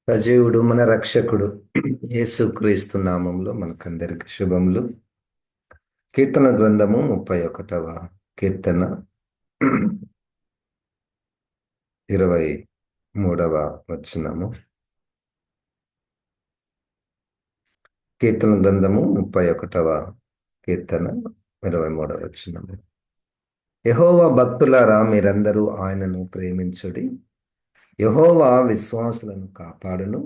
సజీవుడు మన రక్షకుడు యేసుక్రీస్తు నామంలో మనకందరికి శుభములు. కీర్తన గ్రంథము 31వ కీర్తన 23వ వచనము. కీర్తన గ్రంథము 31వ కీర్తన 23వ వచనము. యెహోవా భక్తులారా, మీరందరూ ఆయనను ప్రేమించుడి. యెహోవా విశ్వాసులను కాపాడును.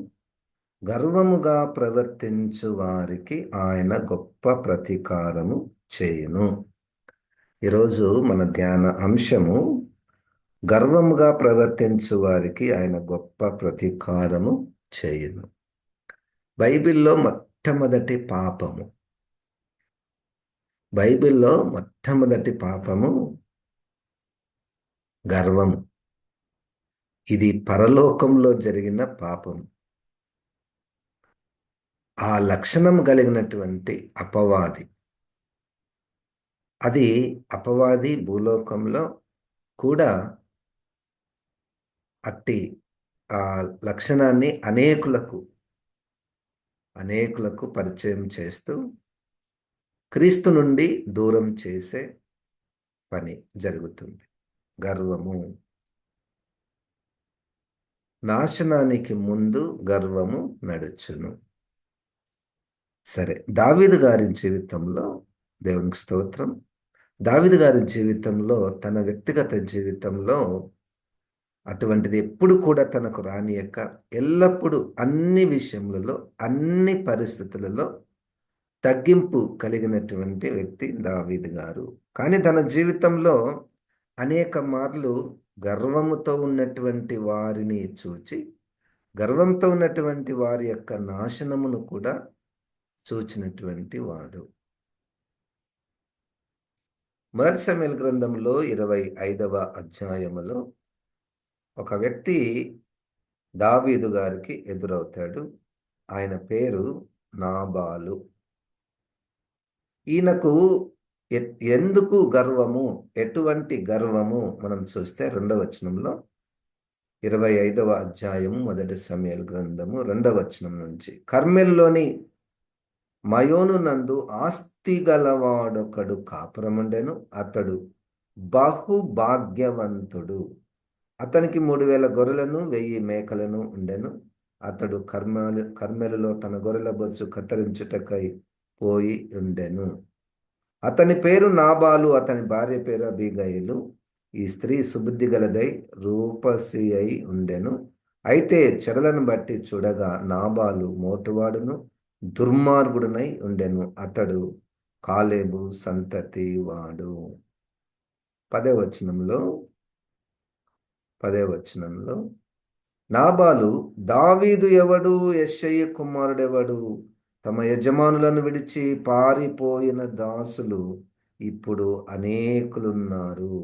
గర్వముగా ప్రవర్తించు వారికి ఆయన గొప్ప ప్రతీకారము చేయును. ఈరోజు మన ధ్యాన అంశము గర్వముగా ప్రవర్తించు వారికి ఆయన గొప్ప ప్రతీకారము చేయును. బైబిల్లో మొట్టమొదటి పాపము గర్వము. ఇది పరలోకంలో జరిగిన పాపము. ఆ లక్షణం కలిగినటువంటి అపవాది భూలోకంలో కూడా అట్టి ఆ లక్షణాన్ని అనేకులకు పరిచయం చేస్తూ క్రీస్తు నుండి దూరం చేసే పని జరుగుతుంది. గర్వము నాశనానికి ముందు గర్వము నడుచును. సరే, దావీదు గారి జీవితంలో, దేవునికి స్తోత్రం, దావీదు గారి జీవితంలో, తన వ్యక్తిగత జీవితంలో అటువంటిది ఎప్పుడు కూడా తనకు రానియక ఎల్లప్పుడూ అన్ని విషయములలో, అన్ని పరిస్థితులలో తగ్గింపు కలిగినటువంటి వ్యక్తి దావీదు గారు. కానీ తన జీవితంలో అనేక మార్లు గర్వముతో ఉన్నటువంటి వారిని చూచి, గర్వంతో ఉన్నటువంటి వారి యొక్క నాశనమును కూడా చూచినటువంటి వాడు. మొదటి సమూయేలు గ్రంథంలో 25వ అధ్యాయములో ఒక వ్యక్తి దావీదు గారికి ఎదురవుతాడు. ఆయన పేరు నాబాలు. ఈయనకు ఎందుకు గర్వము, ఎటువంటి గర్వము మనం చూస్తే 2వ వచనంలో, 25వ అధ్యాయము మొదటి సమూయేలు గ్రంథము 2వ వచనం నుంచి, కర్మెలులోని మయోను నందు ఆస్తి గలవాడొకడు కాపురముండెను. అతడు బహుభాగ్యవంతుడు. అతనికి 3000 గొర్రెలను 1000 మేకలను ఉండెను. అతడు కర్మెలులో తన గొర్రెల బొచ్చు కత్తిరించుటకై పోయి ఉండెను. అతని పేరు నాబాలు, అతని భార్య పేరు అబీగయలు. ఈ స్త్రీ సుబుద్ధి గలదై రూపసి అయి ఉండెను. అయితే చెరలను బట్టి చూడగా నాబాలు మోటువాడును దుర్మార్గుడునై ఉండెను. అతడు కాలేబు సంతతి వాడు. 10వ వచనంలో నాబాలు, దావీదు ఎవడు, యెష్షయి కుమారుడెవడు? తమ యజమానులను విడిచి పారిపోయిన దాసులు ఇప్పుడు అనేకులున్నారు.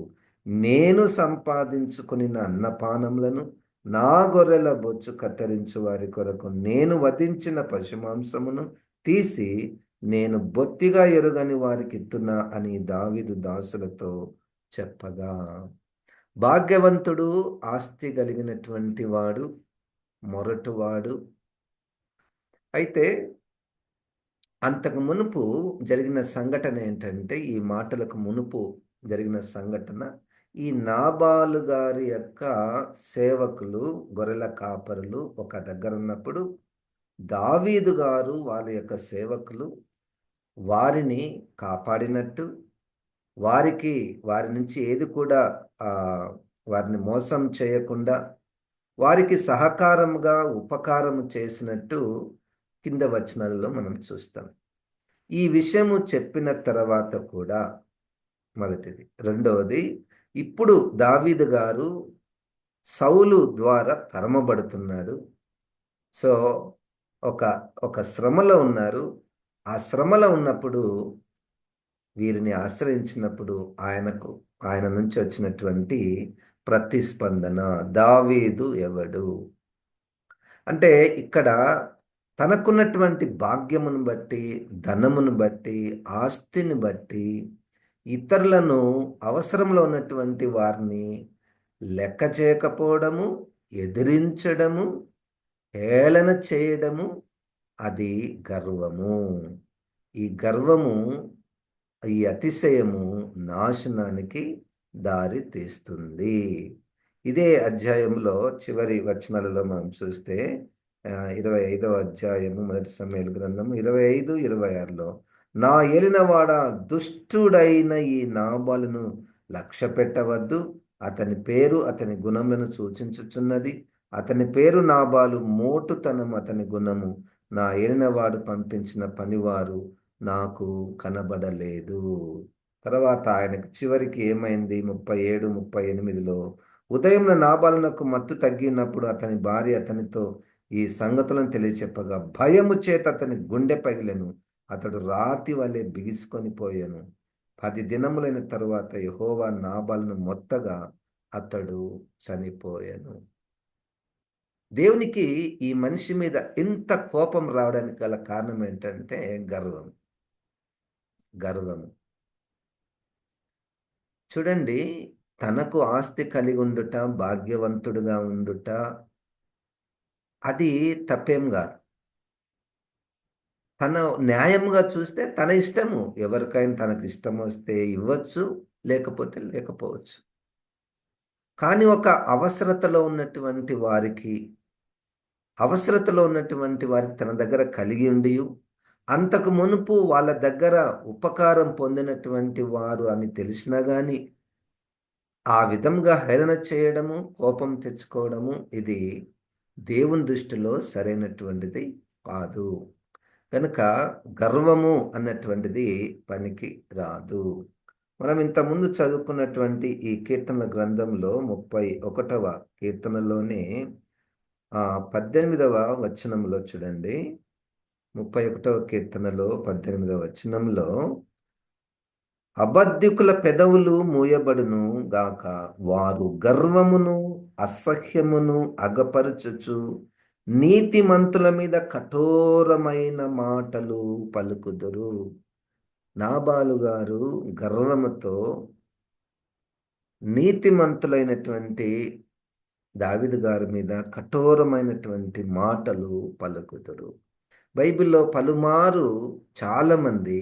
నేను సంపాదించుకుని అన్నపానములను, నా గొర్రెల బొచ్చు కత్తిరించు వారి కొరకు నేను వధించిన పశుమాంసమును తీసి నేను బొత్తిగా ఎరుగని వారికి ఇత్తున్నా అని దావీదు దాసులతో చెప్పగా, భాగ్యవంతుడు, ఆస్తి కలిగినటువంటి వాడు, మొరటువాడు. అయితే అంతకు మునుపు జరిగిన సంఘటన ఏంటంటే, ఈ మాటలకు మునుపు జరిగిన సంఘటన, ఈ నాబాలు గారి యొక్క సేవకులు, గొర్రెల కాపరులు ఒక దగ్గర ఉన్నప్పుడు దావీదు గారు వాళ్ళ యొక్క సేవకులు వారిని కాపాడినట్టు, వారి నుంచి ఏది కూడా వారిని మోసం చేయకుండా వారికి సహకారముగా ఉపకారము చేసినట్టు కింద వచనాలలో మనం చూస్తాం. ఈ విషయము చెప్పిన తర్వాత కూడా, మొదటిది. రెండవది, ఇప్పుడు దావీదు గారు సౌలు ద్వారా తరమబడుతున్నాడు. సో ఒక శ్రమలో ఉన్నారు. ఆ శ్రమలో ఉన్నప్పుడు వీరిని ఆశ్రయించినప్పుడు ఆయన నుంచి వచ్చినటువంటి ప్రతిస్పందన, దావీదు ఎవడు అంటే, ఇక్కడ తనకున్నటువంటి భాగ్యమును బట్టి, ధనమును బట్టి, ఆస్తిని బట్టి ఇతరులను, అవసరంలో ఉన్నటువంటి వారిని లెక్క చేయకపోవడము, ఎదిరించడము, హేళన చేయడము అది గర్వము. ఈ గర్వము, ఈ అతిశయము నాశనానికి దారి తీస్తుంది. ఇదే అధ్యాయంలో చివరి వచనాలలో మనం చూస్తే 25వ అధ్యాయము మొదటి సమూయేలు గ్రంథము 25, 26లో నా ఏలినవాడ దుష్టుడైన ఈ నాబాలును లక్ష్య పెట్టవద్దు. అతని పేరు అతని గుణములను సూచించుచున్నది. అతని పేరు నాబాలు, మోటుతనం అతని గుణము. నా ఏలినవాడు పంపించిన పనివారు నాకు కనబడలేదు. తర్వాత ఆయనకు చివరికి ఏమైంది? 37, 38లో ఉదయంన నాబాలునకు మత్తు తగ్గినప్పుడు అతని భార్య అతనితో ఈ సంగతులను తెలియచెప్పగా భయము చేత అతని గుండె పగిలెను. అతడు రాతి వలె బిగుసుకొని పోయాను. 10 దినములైన తరువాత యెహోవా నాబాలును మొత్తగా అతడు చనిపోయాను. దేవునికి ఈ మనిషి మీద ఇంత కోపం రావడానికి గల కారణం ఏంటంటే గర్వం. గర్వము. చూడండి, తనకు ఆస్తి కలిగి ఉండుట, భాగ్యవంతుడుగా ఉండుట అది తప్పేం గాదు. తన న్యాయంగా చూస్తే తన ఇష్టము. ఎవరికైనా తనకు ఇష్టమొస్తే ఇవ్వచ్చు, లేకపోతే లేకపోవచ్చు. కానీ ఒక అవసరతలో ఉన్నటువంటి వారికి తన దగ్గర కలిగి ఉండియు, అంతకు మునుపు వాళ్ళ దగ్గర ఉపకారం పొందినటువంటి వారు అని తెలిసినా గాని ఆ విధంగా హేళన చేయడము, కోపం తెచ్చుకోవడము ఇది దేవుని దృష్టిలో సరైనటువంటిది కాదు. కనుక గర్వము అన్నటువంటిది పనికి రాదు. మనం ఇంతకుముందు చదువుకున్నటువంటి ఈ కీర్తనల గ్రంథంలో 31వ కీర్తనలోనే 18వ వచనంలో చూడండి. 31వ కీర్తనలో 18వ వచనంలో అబద్ధికుల పెదవులు మూయబడును గాక, వారు గర్వమును అసహ్యమును అగపరచుచు నీతిమంతుల మీద కఠోరమైన మాటలు పలుకుదురు. నాబాలు గారు గర్వముతో నీతిమంతులైనటువంటి దావీదు గారి మీద కఠోరమైనటువంటి మాటలు పలుకుదురు. బైబిల్లో పలుమారు చాలామంది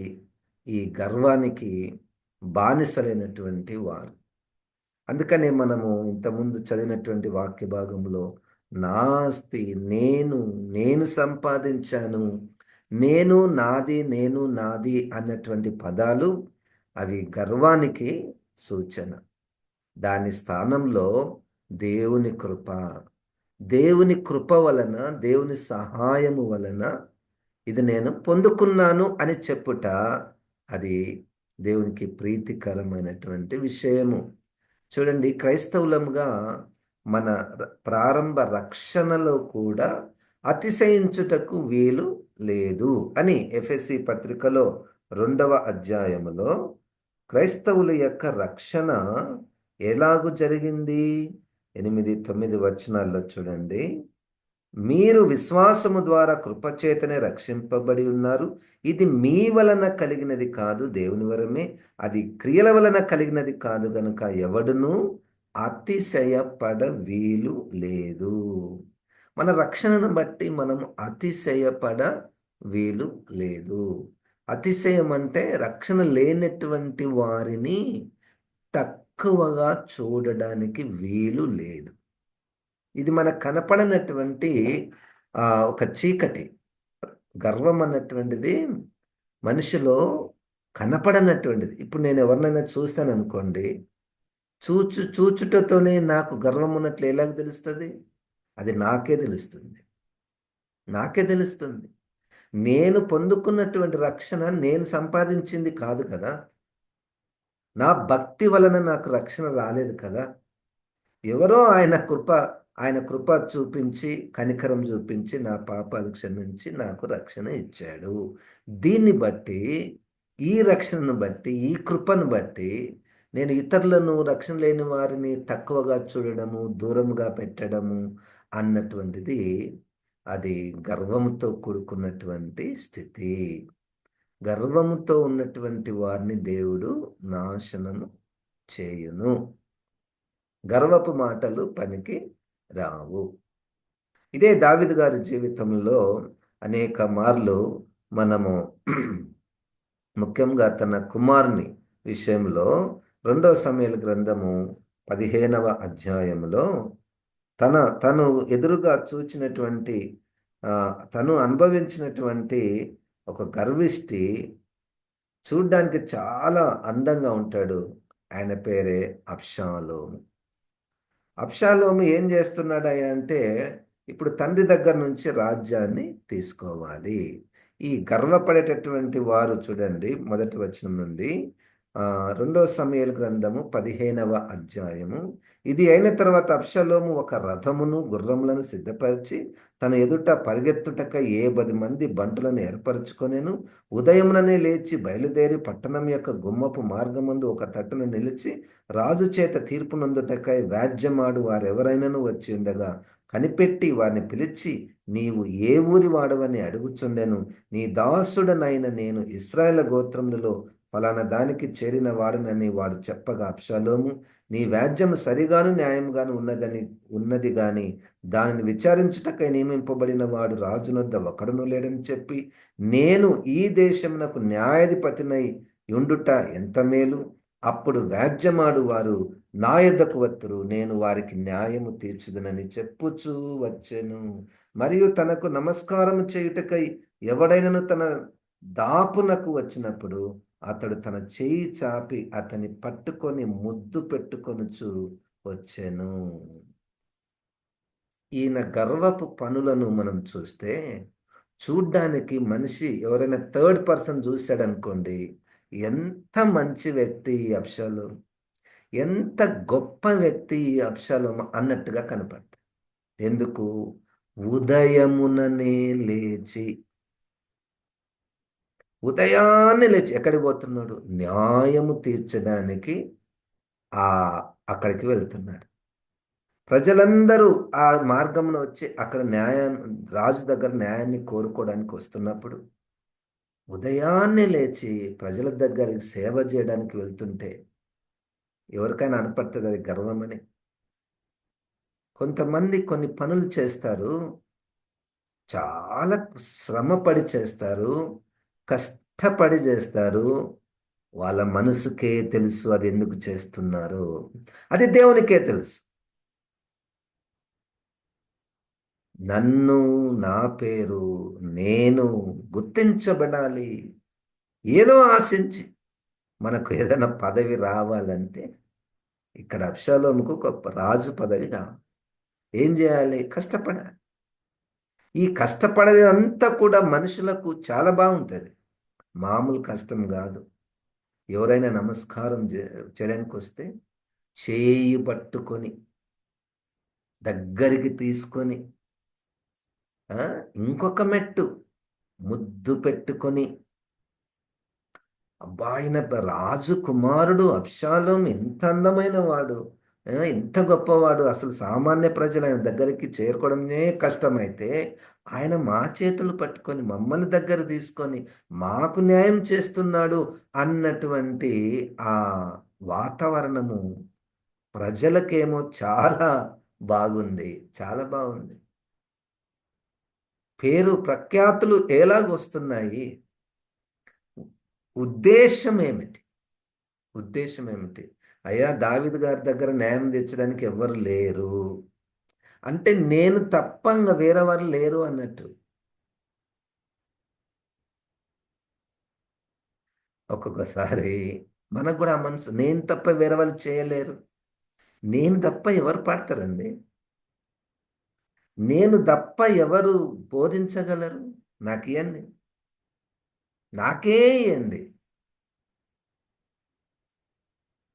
ఈ గర్వానికి బానిసలైనటువంటి వారు. అందుకనే మనము ఇంతకుముందు చదివినటువంటి వాక్య భాగంలో నా ఆస్తి నేను సంపాదించాను, నేను నాది అన్నటువంటి పదాలు అవి గర్వానికి సూచన. దాని స్థానంలో దేవుని కృప వలన, దేవుని సహాయము వలన ఇది నేను పొందుకున్నాను అని చెప్పుట అది దేవునికి ప్రీతికరమైనటువంటి విషయము. చూడండి, క్రైస్తవులముగా మన ప్రారంభ రక్షణలో కూడా అతిశయించుటకు వీలు లేదు అని ఎఫెసీ పత్రికలో 2వ అధ్యాయములో క్రైస్తవుల యొక్క రక్షణ ఎలాగు జరిగింది? 8, 9 వచనాల్లో చూడండి. మీరు విశ్వాసము ద్వారా కృపచేతనే రక్షింపబడి ఉన్నారు. ఇది మీ వలన కలిగినది కాదు, దేవుని వరమే. అది క్రియల వలన కలిగినది కాదు గనుక ఎవడును అతిశయపడ వీలు లేదు. మన రక్షణను బట్టి మనం అతిశయపడ వీలు లేదు. అతిశయం అంటే రక్షణ లేనటువంటి వారిని తక్కువగా చూడడానికి వీలు లేదు. ఇది మనకు కనపడనటువంటి ఒక చీకటి. గర్వం అన్నటువంటిది మనిషిలో కనపడనటువంటిది. ఇప్పుడు నేను ఎవరినైనా చూస్తాననుకోండి, చూచుటతోనే నాకు గర్వం ఉన్నట్లు ఎలాగ తెలుస్తుంది? అది నాకే తెలుస్తుంది. నేను పొందుకున్నటువంటి రక్షణ నేను సంపాదించింది కాదు కదా. నా భక్తి వలన నాకు రక్షణ రాలేదు కదా. ఎవరో ఆయన కృప చూపించి, కనికరం చూపించి, నా పాపాలు క్షమించి నాకు రక్షణ ఇచ్చాడు. దీన్ని బట్టి, ఈ రక్షణను బట్టి, ఈ కృపను బట్టి నేను ఇతరులను, రక్షణ లేని వారిని తక్కువగా చూడడము, దూరముగా పెట్టడము అన్నటువంటిది అది గర్వముతో కూడుకున్నటువంటి స్థితి. గర్వముతో ఉన్నటువంటి వారిని దేవుడు నాశనము చేయును. గర్వపు మాటలు పనికి రావు. ఇదే దావీదు గారి జీవితంలో అనేక మార్లు మనము ముఖ్యంగా తన కుమారుని విషయంలో రెండవ సమూయేలు గ్రంథము 15వ అధ్యాయంలో తను ఎదురుగా చూచినటువంటి తను అనుభవించినటువంటి ఒక గర్విష్టి చూడ్డానికి చాలా అందంగా ఉంటాడు. ఆయన పేరే అబ్షాలోము. అబ్షాలోము ఏం చేస్తున్నాడయ్యా అంటే, ఇప్పుడు తండ్రి దగ్గర నుంచి రాజ్యాన్ని తీసుకోవాలి. ఈ గర్వపడేటటువంటి వారు చూడండి, మొదటి వచనం నుండి రెండవ సమూయేలు గ్రంథము 15వ అధ్యాయము. ఇది అయిన తర్వాత అబ్షాలోము ఒక రథమును గుర్రములను సిద్ధపరిచి తన ఎదుట పరిగెత్తుటకై 10 మంది బంటులను ఏర్పరచుకొనెను. ఉదయముననే లేచి బయలుదేరి పట్టణం యొక్క గుమ్మపు మార్గమందు ఒక తట్టున నిలిచి రాజు చేత తీర్పు నొందుటకై వ్యాజ్యమాడు వారెవరైనను వచ్చి ఉండగా కనిపెట్టి వారిని పిలిచి, నీవు ఏ ఊరి వాడవని అడుగుచుండెను. నీ దాసుడనైన నేను ఇశ్రాయేలు గోత్రములలో ఫలానా దానికి చేరిన వాడునని వాడు చెప్పగా అబ్షాలోము, నీ వ్యాజ్యము సరిగాను న్యాయంగాను ఉన్నది గాని దానిని విచారించుటకై నియమింపబడిన వాడు రాజునొద్ద ఒకడును లేడని చెప్పి, నేను ఈ దేశమునకు న్యాయాధిపతినై యుండుట ఎంత మేలు. అప్పుడు వ్యాజ్యమాడు వారు నా యొద్దకు వత్తురు, నేను వారికి న్యాయము తీర్చుదునని చెప్పుచూ వచ్చెను. మరియు తనకు నమస్కారం చేయుటకై ఎవడైనను తన దాపునకు వచ్చినప్పుడు అతడు తన చేయి చాపి అతని పట్టుకొని ముద్దు పెట్టుకొనుచు వచ్చెను. ఈయన గర్వపు పనులను మనం చూస్తే, చూడ్డానికి మనిషి ఎవరైనా థర్డ్ పర్సన్ చూశాడనుకోండి, ఎంత మంచి వ్యక్తి ఈ అబ్షాలోం, ఎంత గొప్ప వ్యక్తి ఈ అబ్షాలోం అన్నట్టుగా కనపడతాడు. ఎందుకు? ఉదయముననే లేచి, ఉదయాన్నే లేచి ఎక్కడికి పోతున్నాడు? న్యాయము తీర్చడానికి అక్కడికి వెళ్తున్నాడు. ప్రజలందరూ ఆ మార్గంలో వచ్చి అక్కడ రాజు దగ్గర న్యాయాన్ని కోరుకోవడానికి వస్తున్నప్పుడు ఉదయాన్నే లేచి ప్రజల దగ్గరికి సేవ చేయడానికి వెళ్తుంటే ఎవరికైనా అనిపడుతుంది అది గర్వమని. కొంతమంది కొన్ని పనులు చేస్తారు, చాలా శ్రమపడి చేస్తారు, కష్టపడి చేస్తారు. వాళ్ళ మనసుకే తెలుసు అది ఎందుకు చేస్తున్నారు, అది దేవునికే తెలుసు. నన్ను, నా పేరు, నేను గుర్తించబడాలి ఏదో ఆశించి. మనకు ఏదైనా పదవి రావాలంటే ఇక్కడ అబ్షాలోముకు గొప్ప రాజు పదవి కావాలి. ఏం చేయాలి? కష్టపడాలి. ఈ కష్టపడేది అంతా కూడా మనుషులకు చాలా బాగుంటుంది, మామూలు కష్టం కాదు. ఎవరైనా నమస్కారం చేయడానికి వస్తే చేయి పట్టుకొని దగ్గరికి తీసుకొని ఇంకొక మెట్టు ముద్దు పెట్టుకొని, అబ్బా ఆయన రాజు కుమారుడు అబ్షాలోం ఎంత అందమైన వాడు, ఎంత గొప్పవాడు, అసలు సామాన్య ప్రజలు ఆయన దగ్గరికి చేరుకోవడమే కష్టమైతే ఆయన మా చేతులు పట్టుకొని మమ్మల్ని దగ్గర తీసుకొని మాకు న్యాయం చేస్తున్నాడు అన్నటువంటి ఆ వాతావరణము ప్రజలకేమో చాలా బాగుంది, చాలా బాగుంది. పేరు ప్రఖ్యాతులు ఎలాగొస్తున్నాయి? ఉద్దేశం ఏమిటి? ఉద్దేశం ఏమిటి? అయ్యా దావీదు గారి దగ్గర న్యాయం తెచ్చడానికి ఎవ్వరు లేరు అంటే నేను తప్పంగా వేరేవారు లేరు అన్నట్టు. ఒక్కొక్కసారి మనకు కూడా ఆ మనసు, నేను తప్ప వేరే వాళ్ళు చేయలేరు, నేను తప్ప ఎవరు పాడతారండి, నేను తప్ప ఎవరు బోధించగలరు, నాకు ఇవ్వండి, నాకే ఇవ్వండి.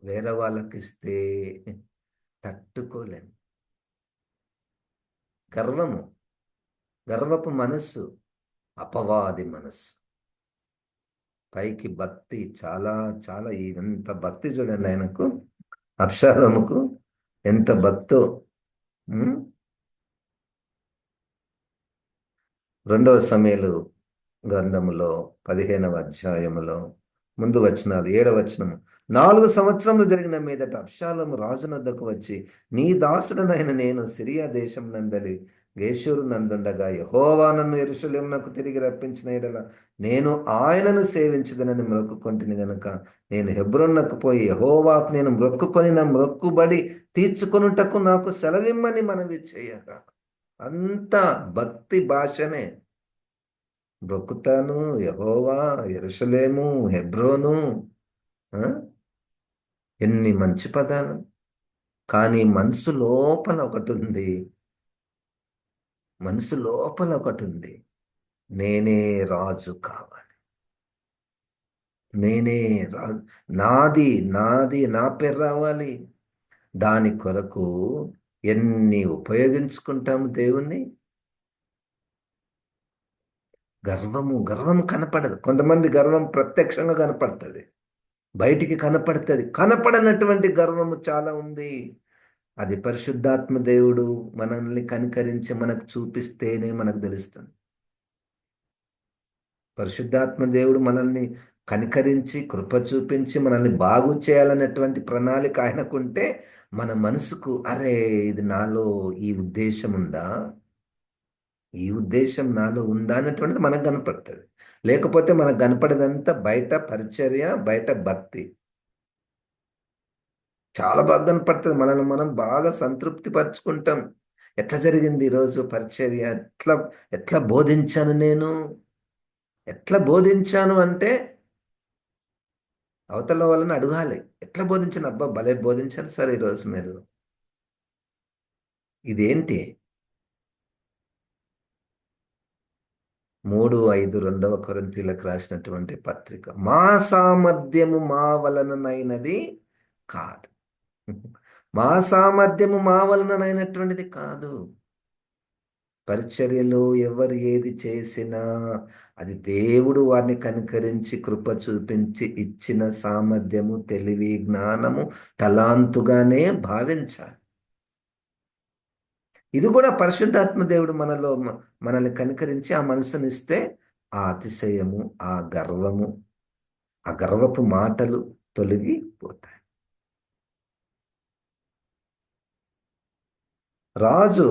వేరే వాళ్ళకి ఇస్తే తట్టుకోలేము. గర్వము, గర్వపు మనస్సు, అపవాది మనస్సు. పైకి భక్తి, చాలా చాలా ఎంత భక్తి చూడండి ఆయనకు, అబ్షాలోముకు ఎంత భక్తో. రెండవ సమూయేలు గ్రంథములో 15వ అధ్యాయములో ముందు వచనాలు 7వ వచనము. 4 సంవత్సరములు జరిగిన మీదట అబ్షాలోము రాజునొద్దకు వచ్చి, నీ దాసుడనైన నేను సిరియా దేశం నందలి గేషూరు నందుండగా యెహోవా నన్ను యెరూషలేమునకు తిరిగి రప్పించిన యెడల నేను ఆయనను సేవించదనని మొక్కుకొంటిని గనుక నేను హెబ్రోనునకు పోయి యెహోవాకు నేను మొక్కుకొని నా మొక్కుబడి తీర్చుకొనుటకు నాకు సెలవిమ్మని మనవి చేయగా, అంత భక్తి భాషనే. బ్రొక్కుతాను, యెహోవా, యెరూషలేము, హెబ్రోను. ఆ? ఎన్ని మంచి పదాలు. కానీ మనసు లోపల ఒకటి ఉంది. మనసు లోపల ఒకటి ఉంది. నేనే రాజు కావాలి. నేనే రాజు. నాది నాది నా పేరు రావాలి. దాని కొరకు ఎన్ని ఉపయోగించుకుంటాము దేవుణ్ణి. గర్వము కనపడదు. కొంతమంది గర్వం ప్రత్యక్షంగా కనపడుతుంది, బయటికి కనపడుతుంది. కనపడనటువంటి గర్వము చాలా ఉంది. అది పరిశుద్ధాత్మ దేవుడు మనల్ని కనికరించి మనకు చూపిస్తేనే మనకు తెలుస్తుంది. పరిశుద్ధాత్మ దేవుడు మనల్ని కనికరించి కృప చూపించి మనల్ని బాగు చేయాలనేటువంటి ప్రణాళిక ఆయనకుంటే మన మనసుకు అరే, ఇది నాలో ఈ ఉద్దేశం ఉందా, ఈ ఉద్దేశం నాలో ఉందా అనేటువంటిది మనకు కనపడుతుంది. లేకపోతే మనకు కనపడేదంతా బయట పరిచర్య, బయట భక్తి. చాలా బాగా కనపడుతుంది. మనల్ని మనం బాగా సంతృప్తి పరుచుకుంటాం. ఎట్లా జరిగింది ఈరోజు పరిచర్య, ఎట్లా ఎట్లా బోధించాను నేను, ఎట్లా బోధించాను అంటే అవతల వాళ్ళని అడగాలి. ఎట్లా బోధించాను, అబ్బా భలే బోధించారు సార్ ఈరోజు మీరు. ఇదేంటి? 3:5 రెండవ కొరింథీయులకు రాసినటువంటి పత్రిక. మా సామర్థ్యము మా వలననైనది కాదు. మా సామర్థ్యము మా వలననైనటువంటిది కాదు. పరిచర్యలో ఎవరు ఏది చేసినా అది దేవుడు వారిని కనికరించి కృప చూపించి ఇచ్చిన సామర్థ్యము, తెలివి, జ్ఞానము, తలాంతుగానే భావించాలి. ఇది కూడా పరిశుద్ధాత్మ దేవుడు మనల్ని కనికరించి ఆ మనసునిస్తే ఆ అతిశయము, ఆ గర్వము, ఆ గర్వపు మాటలు తొలగిపోతాయి. రాజు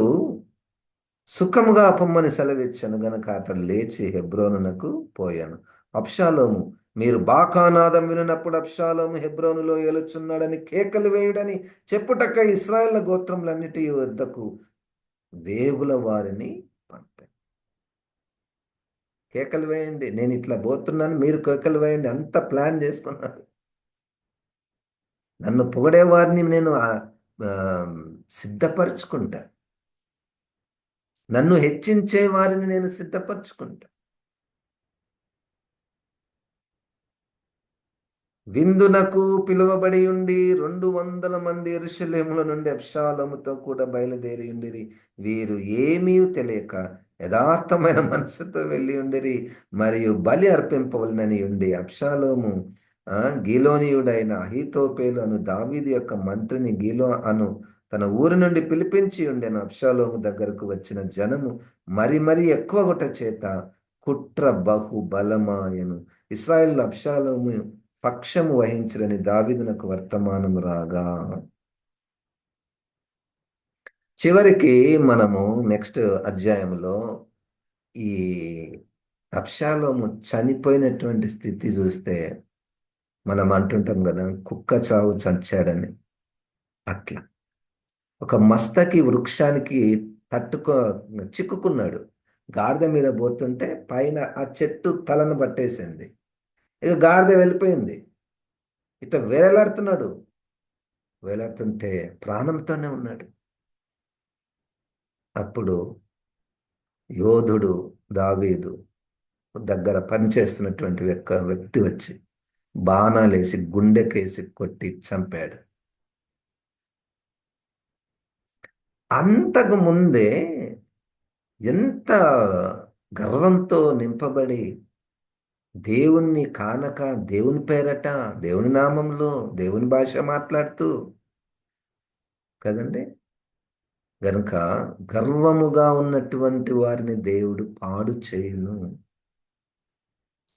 సుఖముగా పొమ్మని సెలవిచ్చాను గనక అతడు లేచి హెబ్రోనునకు పోయాను. అబ్షాలోము, మీరు బాకానాదం వినినప్పుడు అబ్షాలోము హెబ్రోనులో ఏలుచున్నాడని కేకలు వేయుడని చెప్పుటక్క ఇశ్రాయేళ్ల గోత్రములన్నిటి వద్దకు వేగుల వారిని పంపాను. కేకలు వేయండి, నేను ఇట్లా పోతున్నాను, మీరు కేకలు వేయండి, అంత ప్లాన్ చేసుకున్నాను. నన్ను పొగడే వారిని నేను ఆ, సిద్ధపరచుకుంటా. నన్ను హెచ్చించే వారిని నేను సిద్ధపరచుకుంటా. విందునకు పిలువబడి ఉండి 200 మంది యెరూషలేముల నుండి అబ్షాలోముతో కూడా బయలుదేరి ఉండిరి. వీరు ఏమీ తెలియక యథార్థమైన మనసుతో వెళ్ళి ఉండిరి మరియు బలి అర్పింపవలనని ఉండి అబ్షాలోము గీలోనీయుడైన అహీతోపేలు అను దావీదు యొక్క మంత్రిని గీలో అను తన ఊరి నుండి పిలిపించి ఉండెను. అబ్షాలోము దగ్గరకు వచ్చిన జనము మరి ఎక్కువగొట చేత కుట్ర బహు బలమాయను. ఇశ్రాయేలు అబ్షాలోము పక్షము వహించరని దావీదునకు వర్తమానము రాగా. చివరికి మనము నెక్స్ట్ అధ్యాయంలో ఈ అబ్షాలోము చనిపోయినటువంటి స్థితి చూస్తే మనం అంటుంటాం కదా, కుక్క చావు చచ్చాడని. అట్లా ఒక మస్తకి వృక్షానికి తట్టుకో చిక్కుకున్నాడు. గాడిద మీద పోతుంటే పైన ఆ చెట్టు తలను పట్టేసింది. ఇక గాడిద వెళ్ళిపోయింది. ఇట్లా వేలాడుతున్నాడు. వేలాడుతుంటే ప్రాణంతోనే ఉన్నాడు. అప్పుడు యోధుడు దావీదు దగ్గర పనిచేస్తున్నటువంటి వ్యక్తి వచ్చి బాణాలేసి గుండెకేసి కొట్టి చంపాడు. అంతకు ముందే ఎంత గర్వంతో నింపబడి దేవుణ్ణి కానక, దేవుని పేరట, దేవుని నామంలో, దేవుని భాష మాట్లాడుతూ కదండి. గనుక గర్వముగా ఉన్నటువంటి వారిని దేవుడు పాడు చేయును.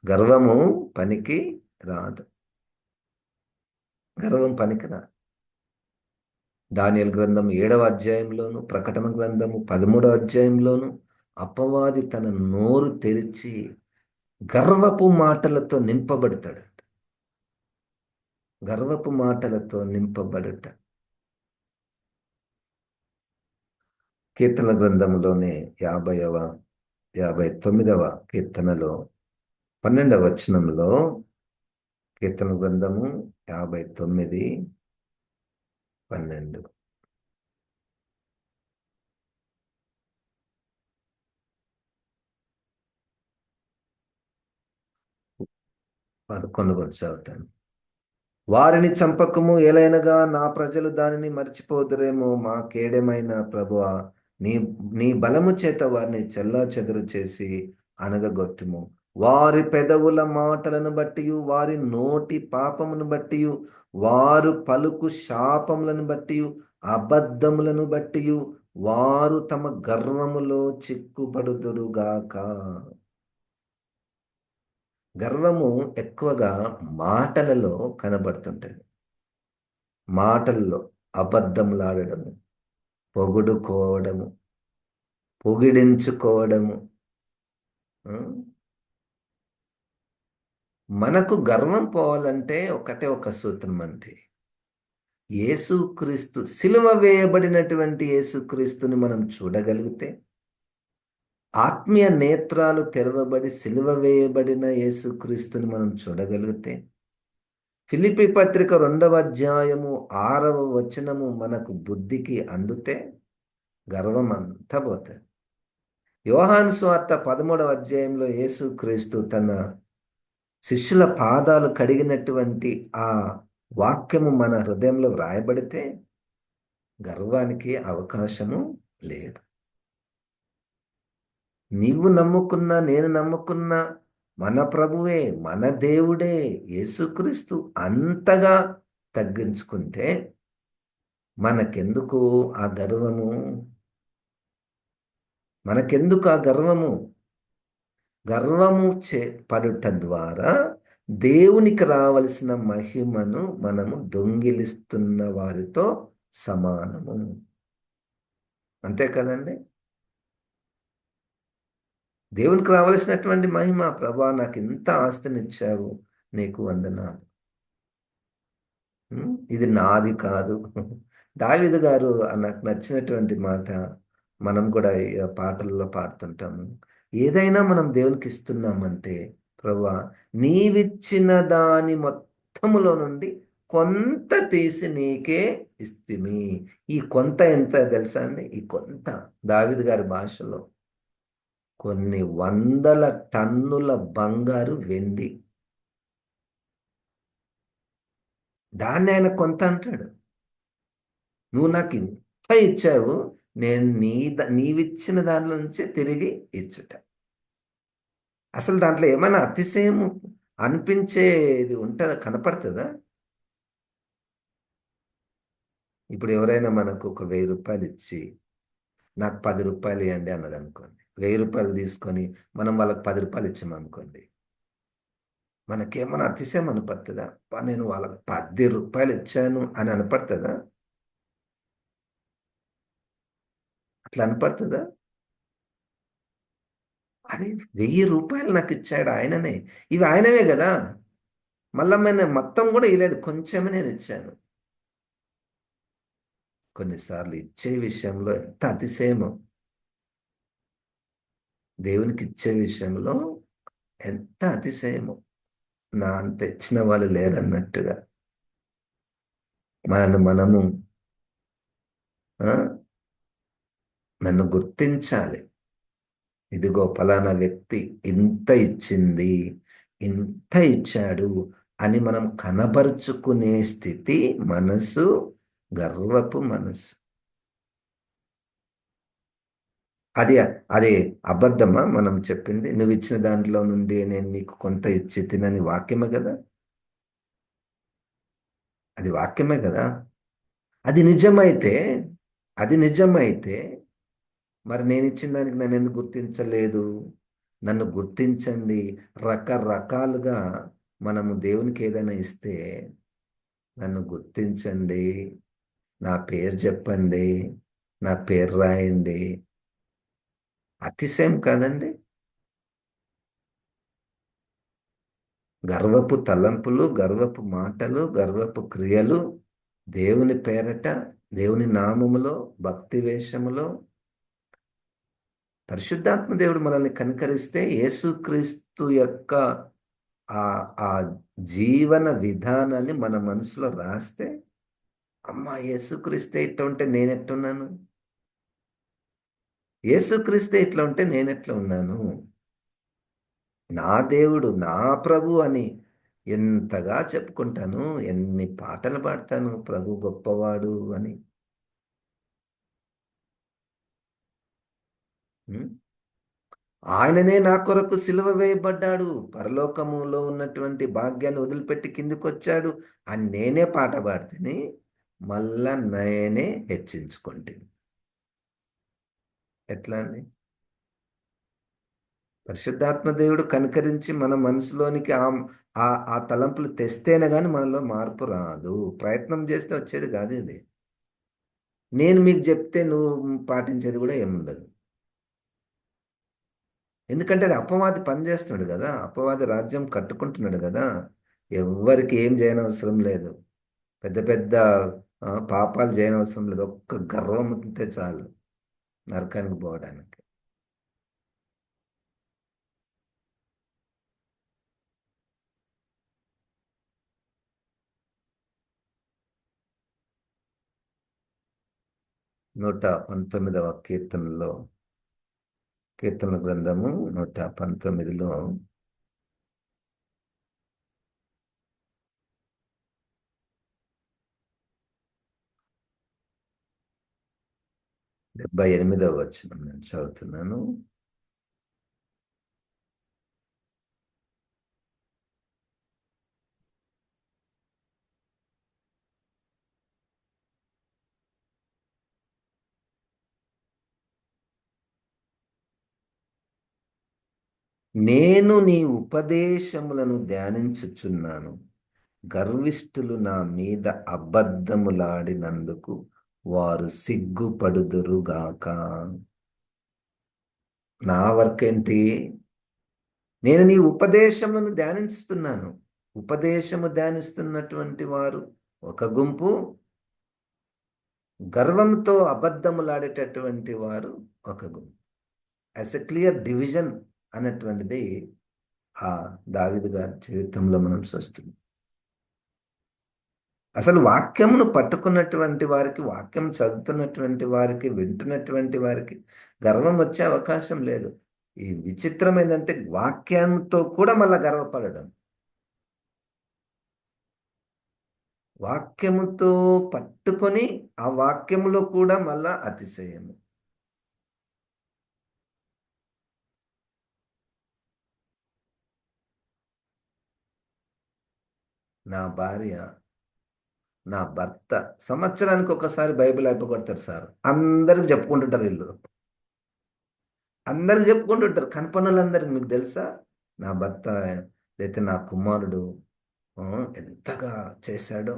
గర్వము పనికి రాదు. గర్వం పనికి రాదు. దానియేలు గ్రంథం 7వ అధ్యాయంలోను, ప్రకటన గ్రంథము 13వ అధ్యాయంలోను అపవాది తన నోరు తెరిచి గర్వపు మాటలతో నింపబడతాడు. గర్వపు మాటలతో నింపబడుట. కీర్తన గ్రంథములోనే 59వ కీర్తనలో 12వ వచనంలో, కీర్తన గ్రంథము 59:12. 11 కూడా చదువుతాను. వారిని చంపకము, ఏలైనగా నా ప్రజలు దానిని మర్చిపోదురేమో. మా కేడెమైన ప్రభువా, నీ నీ బలము చేత వారిని చెల్లాచెదరు చేసి అనగగొట్టుము. వారి పెదవుల మాటలను బట్టి, వారి నోటి పాపమును బట్టి, వారు పలుకు శాపములను బట్టి, అబద్ధములను బట్టి వారు తమ గర్వములో చిక్కుపడుదురుగాక. గర్వము ఎక్కువగా మాటలలో కనబడుతుంటది. మాటల్లో అబద్ధములాడడము, పొగుడుకోవడము, పొగిడించుకోవడము. ఆ? మనకు గర్వం పోవాలంటే ఒకటే ఒక సూత్రం అండి. యేసుక్రీస్తు, సిలువ వేయబడినటువంటి యేసుక్రీస్తుని మనం చూడగలిగితే, ఆత్మీయ నేత్రాలు తెరవబడి సిలువ వేయబడిన యేసుక్రీస్తుని మనం చూడగలిగితే, ఫిలిప్పీ పత్రిక 2వ అధ్యాయము 6వ వచనము మనకు బుద్ధికి అందుతే గర్వం అంతా పోతుంది. యోహాను సువార్త 13వ అధ్యాయంలో యేసుక్రీస్తు తన శిష్యుల పాదాలు కడిగినటువంటి ఆ వాక్యము మన హృదయంలో వ్రాయబడితే గర్వానికి అవకాశము లేదు. నీవు నమ్ముకున్నా, నేను నమ్ముకున్నా మన ప్రభువే, మన దేవుడే యేసుక్రీస్తు అంతగా తగ్గించుకుంటే మనకెందుకు ఆ గర్వము? మనకెందుకు ఆ గర్వము? గర్వము పడుట ద్వారా దేవునికి రావలసిన మహిమను మనము దొంగిలిస్తున్న వారితో సమానము. అంతే కదండి? దేవునికి రావలసినటువంటి మహిమ, ప్రభా నాకు ఇంత ఆస్తినిచ్చావు, నీకు వందనాలు, ఇది నాది కాదు. దావీదు గారు నాకు నచ్చినటువంటి మాట, మనం కూడా ఈ పాటల్లో పాడుతుంటాము. ఏదైనా మనం దేవునికి ఇస్తున్నామంటే, ప్రభువా నీవిచ్చిన దాని మొత్తములో నుండి కొంత తీసి నీకే ఇస్తిమి. ఈ కొంత ఎంత తెలుసా అండి? ఈ కొంత దావీదు గారి భాషలో కొన్ని వందల టన్నుల బంగారు, వెండి. దాన్ని ఆయన కొంత అంటాడు. నువ్వు నాకు ఇంత ఇచ్చావు, నేను నీవిచ్చిన దానిలో నుంచి తిరిగి ఇచ్చుట. అసలు దాంట్లో ఏమైనా అతిశయము అనిపించేది ఉంటుందా? కనపడుతుందా? ఇప్పుడు ఎవరైనా మనకు ఒక 1000 రూపాయలు ఇచ్చి నాకు 10 రూపాయలు ఇవ్వండి అన్నాడు అనుకోండి. 1000 రూపాయలు తీసుకొని మనం వాళ్ళకి 10 రూపాయలు ఇచ్చామనుకోండి, మనకేమైనా అతిశయం అనపడుతుందా? నేను వాళ్ళకి 10 రూపాయలు ఇచ్చాను అని అనపడుతుందా? అట్లా అనపడుతుందా? అది 1000 రూపాయలు నాకు ఇచ్చాడు ఆయననే. ఇవి ఆయనవే కదా, మళ్ళా నేను మొత్తం కూడా ఇవ్వలేదు, కొంచెమే నేను ఇచ్చాను. కొన్నిసార్లు ఇచ్చే విషయంలో ఎంత అతిశయమో, దేవునికి ఇచ్చే విషయంలో ఎంత అతిశయమో. నా అంత ఇచ్చిన వాళ్ళు లేరన్నట్టుగా మనము నన్ను గుర్తించాలి. ఇదిగో ఫలానా వ్యక్తి ఇంత ఇచ్చింది, ఇంత ఇచ్చాడు అని మనం కనబరుచుకునే స్థితి మనసు, గర్వపు మనసు. అది అది అబద్ధమా మనం చెప్పింది? నువ్వు ఇచ్చిన దాంట్లో నుండి నేను నీకు కొంత ఇచ్చి తినని వాక్యమే కదా, అది వాక్యమే కదా. అది నిజమైతే అది నిజమైతే మరి నేను ఇచ్చిన దానికి నన్ను ఎందుకు గుర్తించలేదు? నన్ను గుర్తించండి. రకరకాలుగా మనము దేవునికి ఏదైనా ఇస్తే నన్ను గుర్తించండి, నా పేరు చెప్పండి, నా పేరు రాయండి. అతిశయం కాదండి? గర్వపు తలంపులు, గర్వపు మాటలు, గర్వపు క్రియలు, దేవుని పేరట, దేవుని నామములో, భక్తి వేషములో పరిశుద్ధాత్మ దేవుడు మనల్ని కనికరిస్తే యేసుక్రీస్తు యొక్క ఆ ఆ జీవన విధానాన్ని మన మనసులో రాస్తే, అమ్మా యేసుక్రీస్తే ఇట్లా ఉంటే నేనెట్టున్నాను, యేసుక్రీస్తే ఇట్లా ఉంటే నేనెట్లా ఉన్నాను, నా దేవుడు నా ప్రభు అని ఎంతగా చెప్పుకుంటాను, ఎన్ని పాటలు పాడతాను ప్రభు గొప్పవాడు అని. ఉం? ఆయననే నా కొరకు సిలువ వేయబడ్డాడు, పరలోకములో ఉన్నటువంటి భాగ్యాన్ని వదిలిపెట్టి కిందికొచ్చాడు అని నేనే పాట పాడితేనే మళ్ళా నేనే హెచ్చించుకుంటాను. ఎట్లా అండి? పరిశుద్ధాత్మ దేవుడు కనికరించి మన మనసులోనికి ఆ ఆ తలంపులు తెస్తేనే కానీ మనలో మార్పు రాదు. ప్రయత్నం చేస్తే వచ్చేది కాదు ఇది. నేను మీకు చెప్తే నువ్వు పాటించేది కూడా ఏముండదు. ఎందుకంటే అది అపవాది పనిచేస్తున్నాడు కదా, అపవాది రాజ్యం కట్టుకుంటున్నాడు కదా. ఎవ్వరికి ఏం చేయనవసరం లేదు. పెద్ద పెద్ద పాపాలు చేయనవసరం లేదు. ఒక్క గర్వం ఉంటే చాలు నరకానికి పోవడానికి. 119వ కీర్తనలో, కీర్తనల గ్రంథము 119లో 78వ వచనం నేను చదువుతున్నాను. నేను నీ ఉపదేశములను ధ్యానించుచున్నాను, గర్విష్ఠులు నా మీద అబద్ధములాడినందుకు వారు సిగ్గుపడుదురుగాక. నా వర్క్ ఏంటి? నేను నీ ఉపదేశములను ధ్యానిస్తున్నాను. ఉపదేశము ధ్యానిస్తున్నటువంటి వారు ఒక గుంపు, గర్వంతో అబద్ధములాడేటటువంటి వారు ఒక గుంపు. యాజ్ ఎ క్లియర్ డివిజన్ అన్నటువంటిది ఆ దావీదు గారి జీవితంలో మనం చూస్తున్నాం. అసలు వాక్యమును పట్టుకున్నటువంటి వారికి, వాక్యం చదువుతున్నటువంటి వారికి, వింటున్నటువంటి వారికి గర్వం వచ్చే అవకాశం లేదు. ఈ విచిత్రం ఏంటంటే వాక్యంతో కూడా మళ్ళా గర్వపడడం. వాక్యముతో పట్టుకొని ఆ వాక్యములో కూడా మళ్ళా అతిశయము. నా భార్య, నా భర్త సంవత్సరానికి ఒకసారి బైబిల్ అయిపోగొడతారు సార్. అందరికి చెప్పుకుంటుంటారు వీళ్ళు. అందరికి చెప్పుకుంటుంటారు, కనపనులందరికి. మీకు తెలుసా నా భర్త లేకపోతే నా కుమారుడు ఆ, ఎంతగా చేశాడో.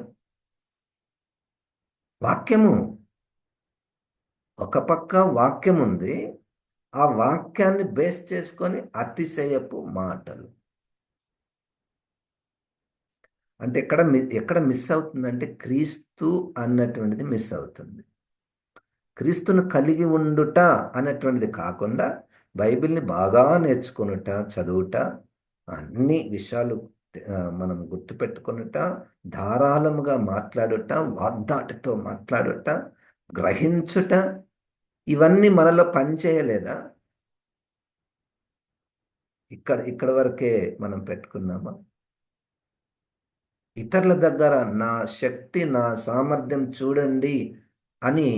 వాక్యము ఒక పక్క వాక్యం ఉంది, ఆ వాక్యాన్ని బేస్ చేసుకొని అతిశయపు మాటలు. అంటే ఎక్కడ మిస్ అవుతుందంటే క్రీస్తు అన్నటువంటిది మిస్ అవుతుంది. క్రీస్తును కలిగి ఉండుట అన్నటువంటిది కాకుండా బైబిల్ని బాగా నేర్చుకొనుట, చదువుట, అన్ని విషయాలు మనం గుర్తుపెట్టుకొనుట, ధారాళముగా మాట్లాడుట, వాగ్దాటితో మాట్లాడుట, గ్రహించుట, ఇవన్నీ మనలో పనిచేయలేదా? ఇక్కడ వరకే మనం పెట్టుకున్నామా? ఇతరుల దగ్గర నా శక్తి, నా సామర్థ్యం చూడండి అని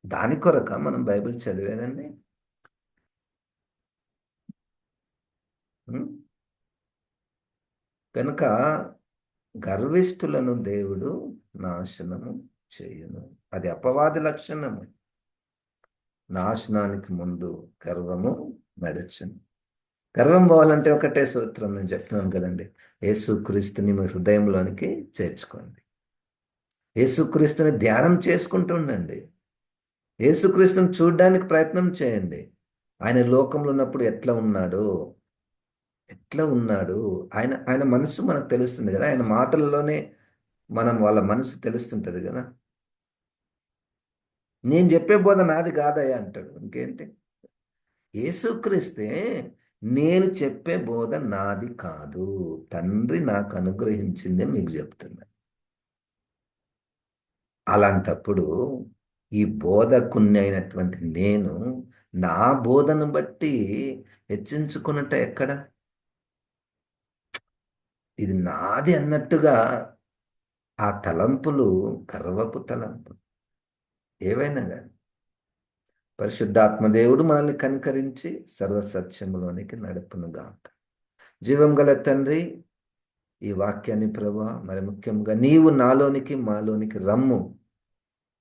దాని కొరక మనం బైబిల్ చదివేదండి? ఉం? కనుక గర్విష్ఠులను దేవుడు నాశనము చేయును. అది అపవాది లక్షణము. నాశనానికి ముందు గర్వము నడుచును. గర్వం పోవాలంటే ఒకటే సూత్రం నేను చెప్తున్నాను కదండి. యేసుక్రీస్తుని మీ హృదయంలోనికి చేర్చుకోండి. యేసుక్రీస్తుని ధ్యానం చేసుకుంటూ ఉండండి. యేసుక్రీస్తుని చూడడానికి ప్రయత్నం చేయండి. ఆయన లోకంలో ఉన్నప్పుడు ఎట్లా ఉన్నాడు ఆయన ఆయన మనసు మనకు తెలుస్తుంది కదా. ఆయన మాటలలోనే వాళ్ళ మనసు తెలుస్తుంటది కదా. నేను చెప్పే బోధ నాది కాదయ్యా అంటాడు. ఇంకేంటి? యేసుక్రీస్తే నేను చెప్పే బోధ నాది కాదు, తండ్రి నాకు అనుగ్రహించిందే మీకు చెప్తున్నా. అలాంటప్పుడు ఈ బోధకుణ్ణి అయినటువంటి నేను నా బోధను బట్టి హెచ్చించుకున్నట్ట ఎక్కడ? ఇది నాది అన్నట్టుగా ఆ తలంపులు గర్వపు తలంపులు. ఏవైనా కానీ పరిశుద్ధాత్మదేవుడు మనల్ని కనికరించి సర్వసత్యములోనికి నడుపునుగాక. జీవం గల తండ్రి, ఈ వాక్యాన్ని ప్రభా మరి ముఖ్యంగా నీవు నాలోనికి మాలోనికి రమ్ము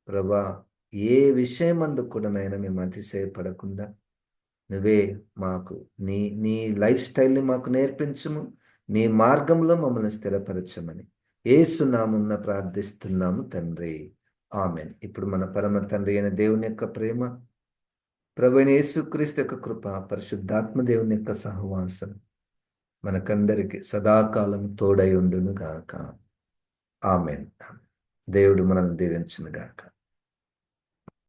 ప్రభా. ఏ విషయమందు కూడా నైనా మేము అతిశయపడకుండా నువ్వే మాకు నీ నీ లైఫ్ స్టైల్ని మాకు నేర్పించుము, నీ మార్గంలో మమ్మల్ని స్థిరపరచమని ఏసునామున్న ప్రార్థిస్తున్నాము తండ్రి. ఆమెన్. ఇప్పుడు మన పరమ తండ్రి అయిన దేవుని యొక్క ప్రేమ, ప్రభువైన యేసుక్రీస్తు యొక్క కృప, పరిశుద్ధాత్మ దేవుని యొక్క సహవాసం మనకందరికి సదాకాలం తోడై ఉండును గాక. ఆమెన్. దేవుడు మనల్ని దీవించును గాక.